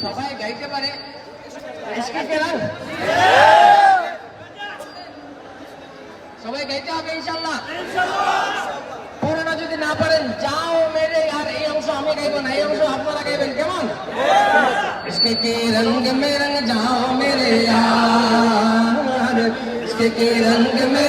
সবাই গাইতে পারে ইশকে কে রং সবাই গাইতে হবে ইনশাআল্লাহ পুরোটা যদি না পারেন যাও মেরে আর এই অংশ আমি গাইবো না এই অংশ আপনারা গাইবেন কেমন ইশকে কে রंग में रंग जाओ मेरे यार इश्क के रंग में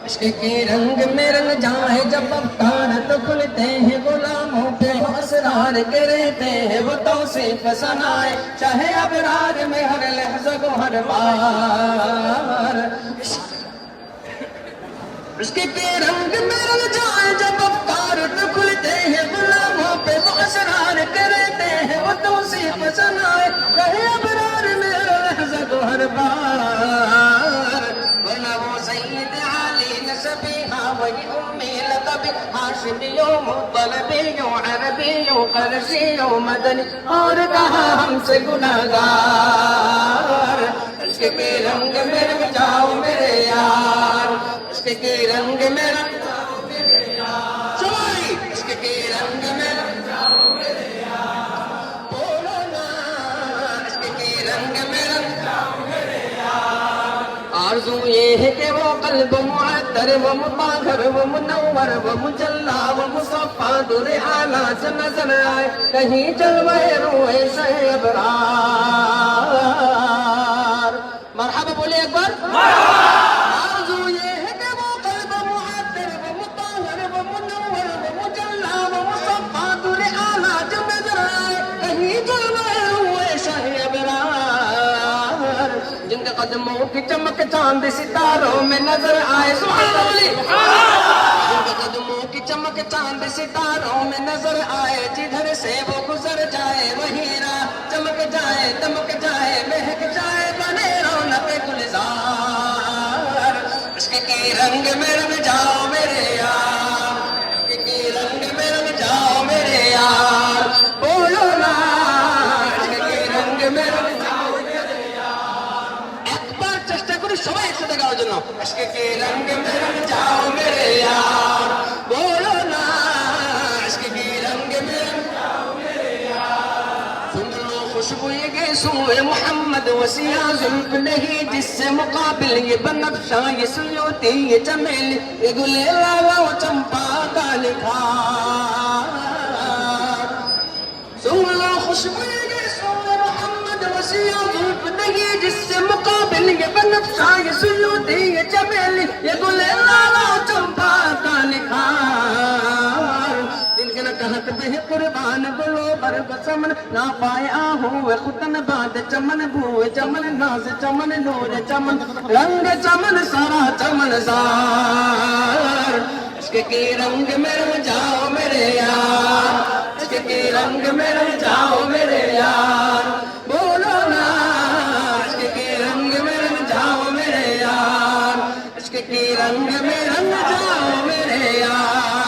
इश्क के रंग में रंग जाए जब अफ्तार तो खुलते हैं गुलामों पे असरार के रहते हैं वो तौसीफ सनाए चाहे अबरार में हर लहज़ा को हर बार इश्क के रंग में रंग जाए जब अफ्तार तो खुलते हैं गुलामों पे वो असरार के रहते हैं वो तौसीफ सनाए चाहे अबरार में हर लहज़ा को हर बार वरना वो सैयद सबिहा वही उम्मी लक़बी हाशिमियों मुत्तलबियों अरबियों क़रशियों मदनी और कहा हमसे गुनाहगार इश्क के रंग में रंग जाओ मेरे यार इश्क के रंग में रंग जाओ मेरे यार इश्क के रंग में रंग जाओ मेरे यार बोलो ना इश्क के रंग में रंग जाओ मेरे यार आरज़ू ये है कि वो क़ल्ब मुअत्तर व मुताहर व मुनव्वर व मुजल्ला व मुसफ़्फ़ा दुर आला से नज़र आए कहीं जलवे रूहे से अबरार मरहबा बोले एक बार आरज़ू ये है कि वो क़ल्ब मुअत्तर व मुताहर व मुनव्वर व मुजल्ला व मुसफ़्फ़ा दुर आला से नज़र आए कहीं जलवे रूहे से अबरार जिनके कदमों की चमक चांद सितारों में नजर आए जिनके कदमों की चमक चांद सितारों में नजर आए जिधर से वो गुजर जाए वही राह चमक जाए दमक जाए महक जाए बने रौनक गुलजार इश्क के रंग में रंग जाओ मेरे यार इश्क के रंग में रंग जाओ मेरे यार बोलो ना इश्क के रंग में रंग जाओ मेरे यार একবার চেষ্টা করি সবাই একসাথে গাওয়ার জন্য इश्क के रंग में रंग जाओ मेरे यार बोलो ना इश्क के रंग में रंग जाओ मेरे यार सुन लो खुशबू ये गैसूए मोहम्मद वसिया जुल्फ नहीं जिससे मुकाबिल ये बनफ्शा ये सुयोती ये चमेली ये गुले लाला वो चंपा का लिखा सुन लो खुशबू ये गैसूए मोहम्मद वसिया जुल्फ नहीं जिससे मुकाबिल ये बनफ्शा ये सुयोती ये चमेली ये गुले लाला चंपा का निखार जिनके न कहत बह कुर्बान बोलो बरग चमन ना पाया हुए खुदन बाद चमन भूए चमन नाज चमन नूर चमन रंग चमन सारा चमन जार इश्क के रंग में रंग जाओ मेरे यार इश्क के रंग में रंग जाओ मेरे यार बोलो ना इश्क के रंग में रंग जाओ मेरे यार इश्क के रंग में रंग जाओ मेरे यार